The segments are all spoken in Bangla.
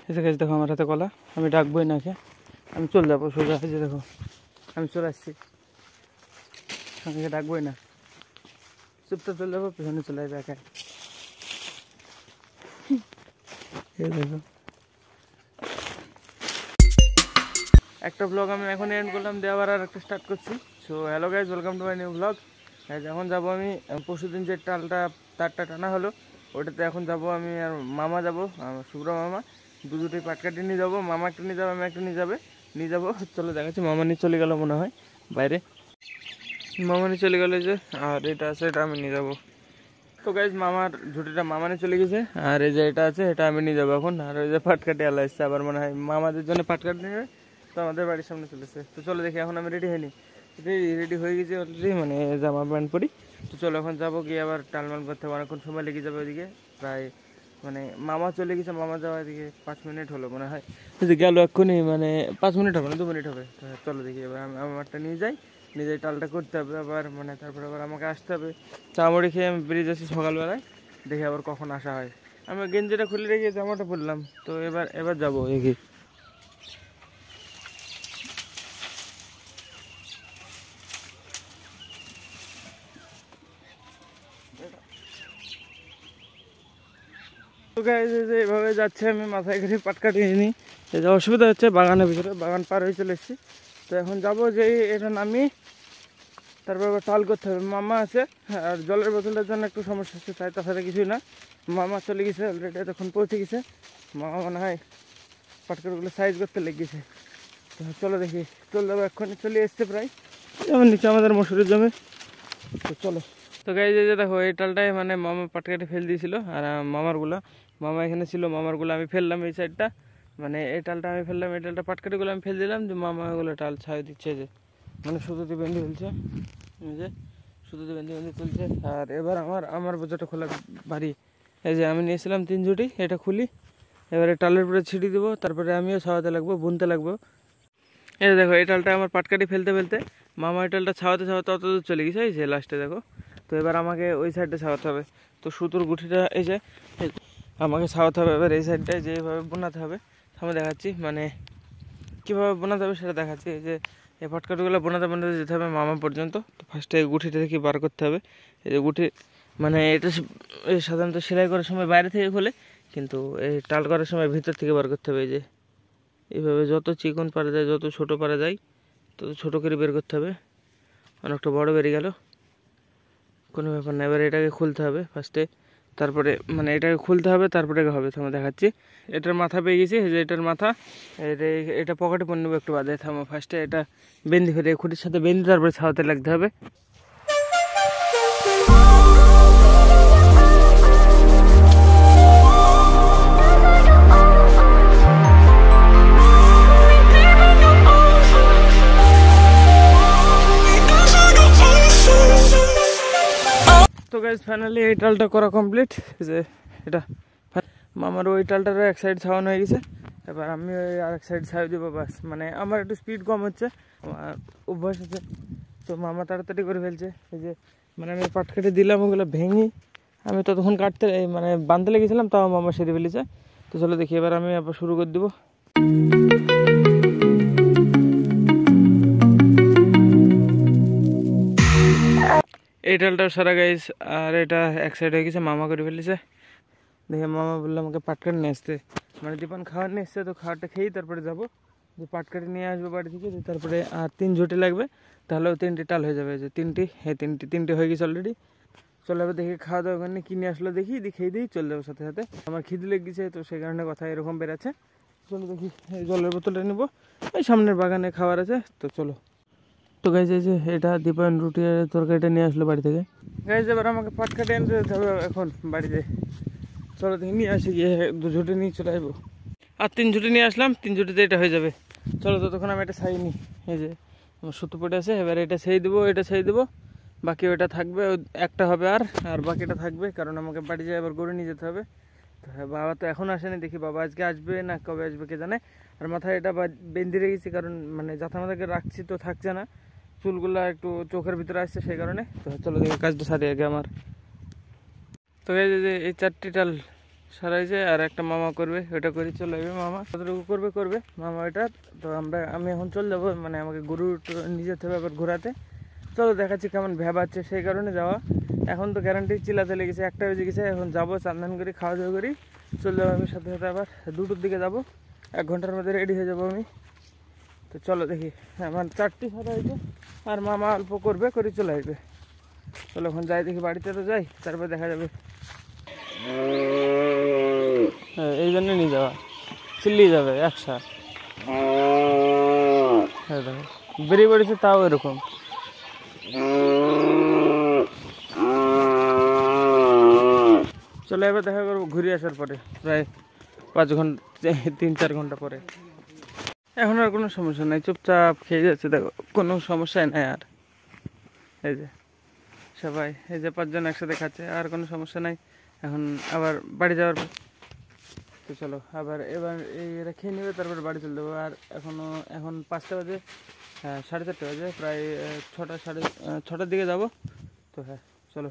এসে গেছে দেখো আমার হাতে কলা, আমি ডাকবোই না কে, আমি চলে যাবো সোজা। যে দেখো আমি চলে আসছি, আমাকে ডাকবোই না, চুপচাপ চলে যাবো, পেছনে চলে যাবে একাই। এই দেখো একটা ব্লগ আমি এখন এন্ড করলাম, দিয়ে আবার আর একটা স্টার্ট করছি। So hello guys, welcome to my new blog. এখন যাবো আমি পরশুদিন যে তারটা টানা হলো ওটাতে, এখন যাব আমি আর মামা যাবো, শুভ্র মামা, দুটোই পাটকাটি নিয়ে যাবো। মামা একটা নিয়ে যাবো, আমি একটা নিয়ে যাবো। চলো দেখাচ্ছি, মামা নিয়ে চলে গেল মনে হয় বাইরে, মামা নিয়ে চলে গেলো যে, আর এটা আছে এটা আমি নিয়ে যাবো। তো গাইজ মামার ঝুটিটা মামা নিয়ে চলে গেছে, আর এই যে এটা আছে এটা আমি নিয়ে যাবো এখন। আর ওই যে পাটকাটি আলা এসছে আবার মনে হয় মামাদের জন্য পাটকাটি নেবে, তো আমাদের বাড়ির সামনে চলেছে। তো চলো দেখি, এখন আমি রেডি হয়নি, রেডি হয়ে গেছি অলরেডি, মানে জামা প্যান্ট পরি। তো চলো এখন যাবো, গিয়ে আবার টালমাল করতে হবে, অনেকক্ষণ সময় লেগে যাবে ওইদিকে। প্রায় মানে মামা চলে গেছে, মামা যাওয়া এদিকে 5 মিনিট হলো মনে হয়, গেল এক্ষুনি, মানে 5 মিনিট হবে না, 2 মিনিট হবে। তো চলো দেখি এবার আমি আমারটা নিয়ে যাই, নিজেই টালটা করতে হবে আবার, মানে তারপরে আবার আমাকে আসতে হবে। চা মুড়ি খেয়ে আমি বেরিয়ে যাচ্ছি সকালবেলায়, দেখি আবার কখন আসা হয়। আমি গেঞ্জিটা খুলে রেখে জামাটা পরলাম, তো এবার যাবো এগিয়ে। তো গাইস এভাবে যাচ্ছে, আমি মাথায় করে পাটকাটি নিই, এই যে অসুবিধা হচ্ছে বাগানের ভিতরে, বাগান পার হয়ে চলে এসেছি। তো এখন যাবো যে এটা নামি, তারপর আবার টাল করতে হবে। মামা আছে, আর জলের বোতলের জন্য একটু সমস্যা হচ্ছে, তাই তাছাড়া কিছুই না। মামা চলে গেছে অলরেডি, তখন পৌঁছে গেছে। মামা মনে হয় পাটকাটিগুলো সাইজ করতে লেগেছে। তো চলো দেখি, চলে যাবো এক্ষুনি, চলে এসছে প্রায়, যেমন নিচে আমাদের মসুরের জমি। তো চলো। তো গাইজ এই যে দেখো এই টালটাই মানে মামা পাটকাটি ফেল দিয়েছিল, আর মামারগুলো, মামা এখানে ছিল, মামারগুলো আমি ফেললাম এই সাইডটা, মানে এই টালটা আমি ফেললাম, এই টালটা পাটকাটিগুলো আমি ফেল দিলাম, যে মামা ওগুলো টাল ছাই দিচ্ছে, যে মানে সুতোতে বেঁধে ফেলছে, এই যে সুতোতে বেঁধে তুলছে। আর এবার আমার বোঝাটা খোলা বাড়ি, এই যে আমি নিয়েছিলাম 3 ঝুটি, এটা খুলি, এবারে টালের উপরে ছিটি দিব, তারপরে আমিও ছাওয়াতে লাগবো, বুনতে লাগবো। এই দেখো এই টালটা আমার পাটকাটি ফেলতে ফেলতে মামা এই টালটা ছাওয়াতে ছাওয়াতে অত দূর চলে গেছে, এই যে লাস্টে দেখো। তো এবার আমাকে ওই সাইডটা ছাওয়াতে হবে, তো সুতোর গুঠিটা এই যে আমাকে ছাওয়াতে হবে, এবার এই সাইডটায় যেভাবে বোনাতে হবে আমি দেখাচ্ছি, মানে কীভাবে বোনাতে হবে সেটা দেখাচ্ছি। এই যে এই পাটকাটিগুলো বোনাতে যেতে হবে মামা পর্যন্ত। তো ফার্স্টে এই গুঠিটা থেকে বার করতে হবে, এই যে গুঠি, মানে এটা সাধারণত সেলাই করার সময় বাইরে থেকে খোলে, কিন্তু এই টাল করার সময় ভিতর থেকে বার করতে হবে। এই যে এইভাবে যত চিকন পারা যায়, যত ছোট পারা যায় তত ছোটো করে বের করতে হবে। অনেকটা বড় বেরিয়ে গেল, কোনো ব্যাপার না। এবার এটাকে খুলতে হবে ফার্স্টে, তারপরে মানে এটাকে খুলতে হবে, তারপরে হবে। থামো দেখাচ্ছি, এটার মাথা পেয়ে গেছি, যে এটার মাথা, এটা পকেটে পরে নেবো একটু বাদে। থামো ফার্স্টে এটা বেঁধে ফেলে খুঁটির সাথে বেঁধে, তারপরে ছাওয়াতে লাগতে হবে। তো গাইজ ফাইনালি এই টালটা করা কমপ্লিট, যে এটা মামার ওই টালটারও এক সাইড ছাওয়ানো হয়ে গেছে, এবার আমি ওই আরেক সাইড ছাই দেবো বাস। মানে আমার একটু স্পিড কম হচ্ছে, আমার অভ্যাস আছে, তো মামা তাড়াতাড়ি করে ফেলছে। এই যে মানে আমি পাটকাটি দিলাম, ওগুলো ভেঙে আমি ততক্ষণ কাটতে মানে বাঁধতে লেগেছিলাম, তাও মামা সেরে ফেলেছে। তো চলো দেখি, এবার আমি আবার শুরু করে দেবো। এই ডালটাও সারা গাইজ, আর এটা এক সাইড হয়ে গেছে, মামা করে ফেলেছে। দেখে মামা বললো আমাকে পাটকাটি নিয়ে আসতে, মানে দীপান খাবার নিয়ে এসছে, তো খাবারটা খেয়েই তারপরে যাবো, যে পাটকাটি নিয়ে আসবো বাড়ি থেকে, তারপরে আর 3 ঝুটি লাগবে, তাহলেও 3টে টাল হয়ে যাবে। যে 3টে হয়ে গেছে অলরেডি। চলে যাবে দেখি, খাওয়া দাওয়া ওখানে কিনে আসলো দেখি, খেয়ে দিই, চলে যাবো সাথে সাথে। আমার খিদে লেগেছে, তো সেই কারণে কথা এরকম বেরাচ্ছে। চলো দেখি, এই জলের বোতলটা নেবো, এই সামনের বাগানে খাবার আছে, তো চলো। তো গাইজ এই যে এটা দীপায়ন রুটি তরকারিটা নিয়ে আসলো বাড়ি থেকে। গাইজ এবার আমাকে পাটকাটি আনতে যেতে হবে এখন বাড়িতে, চলো দেখি নিয়ে আসি, গিয়ে 2 ঝুটি নিয়ে চলে আসবো। আর 3 ঝুটি নিয়ে আসলাম, 3 ঝুটিতে এটা হয়ে যাবে। চলো ততক্ষণ আমি এটা ছাই নিই, এই যে আমার সুতো পড়ে আছে, এবার এটা সেই দেবো, এটা সেই দেবো, বাকি ওইটা থাকবে, একটা হবে আর বাকিটা থাকবে, কারণ আমাকে বাড়ি যেয়ে আবার গরু নিয়ে যেতে হবে। তো হ্যাঁ, বাবা তো এখন আসেনি, দেখি বাবা আজকে আসবে না কবে আসবে কে জানে। আর মাথায় এটা বেঁধে রেখেছি, কারণ মানে যাতে আমাদেরকে রাখছি তো থাকছে না, চুলগুলা একটু চোখের ভিতরে আসছে সেই কারণে। তো চলো দেখি কাজটা সারি আগে আমার। তো এই যে এই 4টি টাল সারাইছে আর একটা মামা করবে, ওটা করে চলে যাবে মামা, কতটুকু করবে করবে মামা ওইটা। তো আমি এখন চলে যাবো, মানে আমাকে গরু নিয়ে যেতে হবে আবার ঘোরাতে। চলো দেখাচ্ছি কেমন ভেবাচ্ছে, সেই কারণে যাওয়া। এখন তো গ্যারান্টি চিলাতে লেগেছে, 1টা বেজে গেছে। এখন যাবো, চান্দান করি, খাওয়া দাওয়া করি, চলে যাবো আমি সাথে সাথে। আবার 2টোর দিকে যাবো, 1 ঘন্টার মধ্যে রেডি হয়ে যাবো আমি। তো চলো দেখি, আমার 4টি সাদা হয়েছে আর মামা অল্প করবে, করে চলে আসবে। চলো এখন যাই, দেখি বাড়িতে তো যাই, তারপর দেখা যাবে। হ্যাঁ, এই জন্য নিয়ে যাওয়া, চিল্লিয়ে যাবে একসা। হ্যাঁ দেখো বেরিয়ে পড়েছে, তাও এরকম। চলো এবার দেখা করবো ঘুরে আসার পরে, প্রায় 5 ঘন্টা 3-4 ঘন্টা পরে। এখন আর কোনো সমস্যা নাই, চুপচাপ খেয়ে যাচ্ছে, দেখো কোনো সমস্যাই নাই আর। এই যে সবাই, এই যে 5 জন একসাথে খাচ্ছে, আর কোনো সমস্যা নাই। এখন আবার বাড়ি যাওয়ার, তো চলো আবার এবার এরা খেয়ে নেবে, তারপর বাড়ি চলে যাবো। আর এখন 5টা বাজে, 4:30 বাজে, প্রায় 6টার দিকে যাব। তো হ্যাঁ চলো।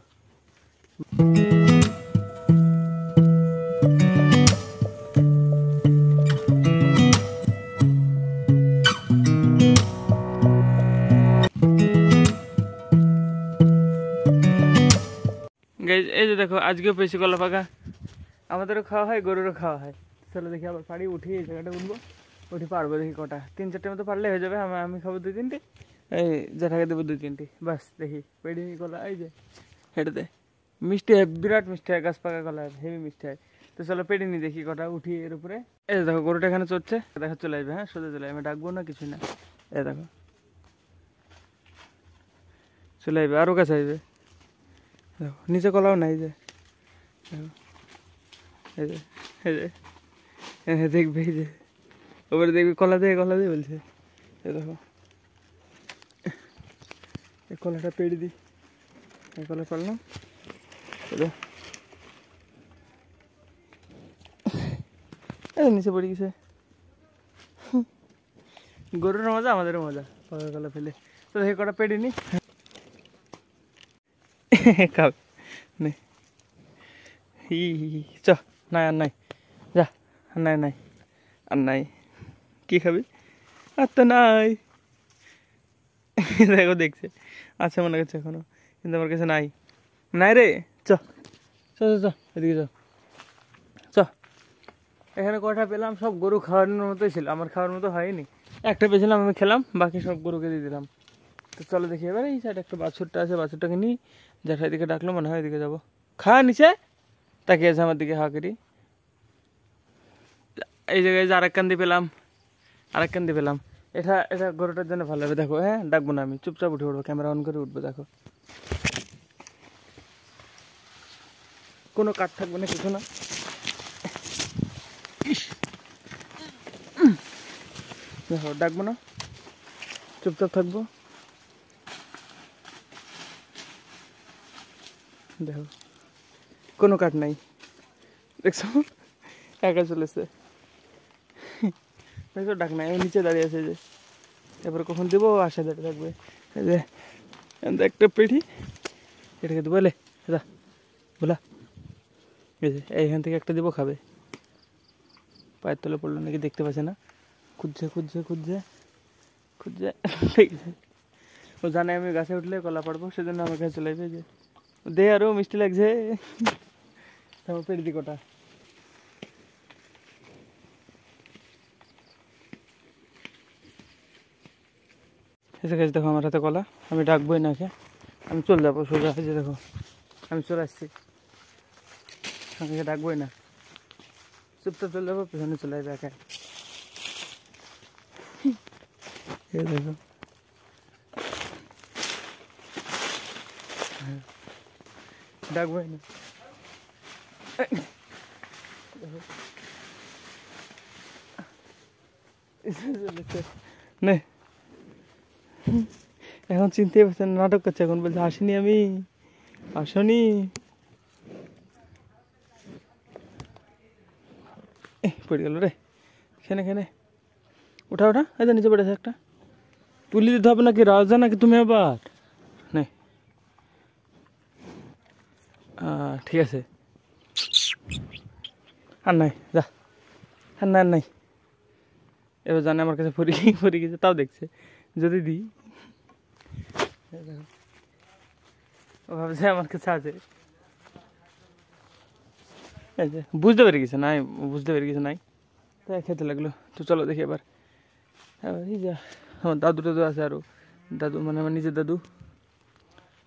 এই যে দেখো আজকেও পেয়েছি কলা পাকা, আমাদেরও খাওয়া হয়, গরুরও খাওয়া হয়। চলো দেখি আবার পাড়ি উঠি, এই জায়গাটা উঠবো, উঠে পারবো দেখি কটা, 3-4টের মতো পারলে হয়ে যাবে। আমি খাবো 2-3টে, এই জেঠাকে দেবো 2-3টে, বাস। দেখি পেড়ি কলা, এই যে হেঁটেতে মিষ্টি হয়, বিরাট মিষ্টি হয়, গাছ পাকা কলা হেভি মিষ্টি হয়। তো চলো পেড়ি নি, দেখি কটা উঠি এর উপরে। এই দেখো গরুটা এখানে চড়ছে, দেখা চলে আসবে। হ্যাঁ সোজা চলে, আমি ডাকবো না কিছু না। এই দেখো চলে আসবে, আরও কাছে আসবে। দেখো নিচে কলাও নাই, যে দেখো, এই যে দেখবে, এই যে ওপরে দেখবি, কলা দিয়ে বলছে। এই দেখো এই কলাটা পেড়ে দিই, এই কলা পারলাম। নিচে পড়ে গেছে। গরুর মজা, আমাদেরও মজা, পাকা কলা ফেলে। তো দেখি কটা পেড়ে নি, খাবে নে। চ নাই আর নাই, যা নাই আর নাই, কি খাবি আর তো নাই। দেখো দেখছে, আছে মনে করছে এখনো, কিন্তু আমার কাছে নাই রে। চ চ চ এদিকে চ। এখানে কটা পেলাম, সব গরু খাওয়ানোর মতোই ছিল, আমার খাওয়ার মতো হয়নি। একটা পেয়েছিলাম, আমি খেলাম, বাকি সব গরুকে দিয়ে দিলাম। তো চলো দেখি এবার এই সাইড একটা বাছুরটা আছে, বাছুরটাকে নিই, জ্যাঠা এদিকে ডাকলো, মনে হয় এদিকে যাবো। খা নিচে, তাকিয়ে আছে আমার দিকে হা করি। এই জায়গায় যে আরেক কান্দি পেলাম, এটা গরুটার জন্য ভালো হবে। দেখো হ্যাঁ, ডাকবো না আমি, চুপচাপ উঠে উঠবো, ক্যামেরা অন করে উঠবো। দেখো কোনো কাঠ থাকবে না, কিছু না। দেখো ডাকবো না, চুপচাপ থাকবো। দেখো কোনো কাঠ নাই, দেখছো একা চলেছে। দেখো ডাক নাই, নিচে দাঁড়িয়ে আছে, যে এবার কখন দেবো আশা দাঁড়িয়ে থাকবে। এই যে একটা পেটি, এটাকে দেবো, এলে দাদা বলা, এই যে এইখান থেকে একটা দেবো, খাবে। পায়ের তলে পড়লো নাকি দেখতে পাচ্ছে না, খুঁজছে ঠিক আছে। ও জানে আমি গাছে উঠলে কলা পাড়বো, সেজন্য আমার কাছে চলে আসবে। যে দে, আরও মিষ্টি লাগছে, তারপর পেড়ে দি কটা। এসে গেছে দেখো আমার হাতে কলা, আমি ডাকবোই না কে, আমি চলে যাবো সোজা। যে দেখো আমি চলে আসছি, আমাকে ডাকবোই না, চুপচাপ চলে যাবো, পেছনে চলে আসবে একা। দেখো ডাকবোই না, নে এখন চিনতে পারছেন, নাটক করছে, এখন বলছে আসিনি, আমি আসনি। পড়ে গেল রে, খেনে ওঠা, এই তো নিচে পড়েছে একটা, তুলি দিতে হবে নাকি রাজা, নাকি তুমি আবার নে। ঠিক আছে, আর নাই যা, আর না আর নাই। এবার জানে আমার কাছে পড়ে গেছে, তাও দেখছে যদি দিই, ও ভাবছে আমার কাছে আছে। এই যে বুঝতে পেরে গেছে নাই, বুঝতে পেরে গেছে নাই, তাই খেতে লাগলো। তো চলো দেখি এবার। এই যা আমার দাদু টাদু আছে, আরও দাদু মানে আমার নিজের দাদু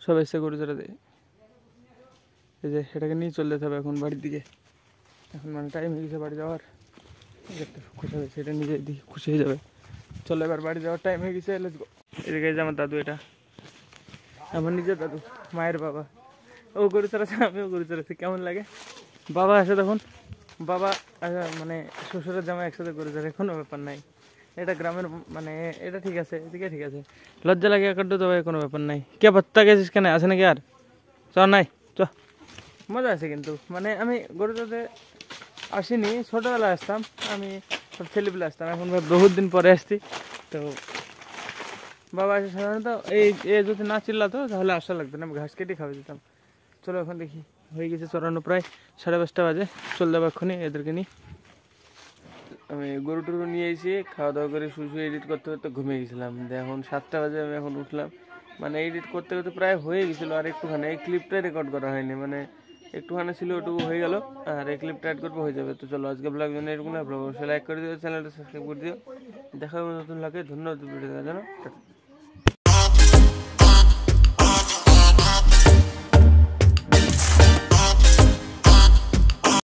সব এসে গরু চড়া দেয়। এই যে এটাকে নিয়ে চলে যেতে হবে এখন বাড়ির দিকে। এখন মানে টাইম হয়ে গেছে বাড়ি যাওয়ার। একটা খুশি হয়েছে, এটা নিজে দিকে খুশি হয়ে যাবে। চলো এবার বাড়ি যাওয়ার টাইম হয়ে গেছে, লেটস গো। এদিকে যে আমার দাদু, এটা আমার নিজের দাদু, মায়ের বাবা। ও গরু চড়াচ্ছে, আমিও গরু চড়াচ্ছি। কেমন লাগে? বাবা আসে তখন, বাবা মানে শ্বশুরের জামা একসাথে গরু চড়ে, কোনো ব্যাপার নাই। এটা গ্রামের মানে এটা ঠিক আছে, এদিকে ঠিক আছে। লজ্জা লাগে কাটতে, তবে কোনো ব্যাপার নাই। কে বাত্তা গেছিস কেন, আসে নাকি আর? চ নাই চ, মজা আছে কিন্তু। মানে আমি গরু চড়তে আসিনি, ছোটোবেলায় আসতাম, আমি সব ছেলেবেলা আসতাম। এখন বহুত দিন পরে আসছি। তো বাবা আসে সাধারণত, এই যদি না চিল্লাতো তাহলে আসা লাগতো না, ঘাস কেটে খাওয়া যেতাম। চলো এখন দেখি, হয়ে গেছে চড়ানো প্রায় 5:30 বাজে। চলে যাবো এক্ষুনি এদেরকে নিয়ে। আমি গরু টরু নিয়ে এসে খাওয়া দাওয়া করে শুয়ে এডিট করতে করতে ঘুমিয়ে গেছিলাম। এখন 7টা বাজে, আমি এখন উঠলাম। মানে এডিট করতে করতে প্রায় হয়ে গেছিলো, আর একটুখানি এই ক্লিপটাই রেকর্ড করা হয়নি, মানে একটুখানি ছিল, ওটুকু হয়ে গেল। আর এই ক্লিপটা অ্যাড করবো, হয়ে যাবে। তো চলো আজকে ব্লগ জন্য এরকম না, অবশ্যই লাইক করে দিও, চ্যানেলটা সাবস্ক্রাইব করে দিও। দেখা হবে নতুন লাগে। ধন্যবাদ ভিডিও দেখার জন্য।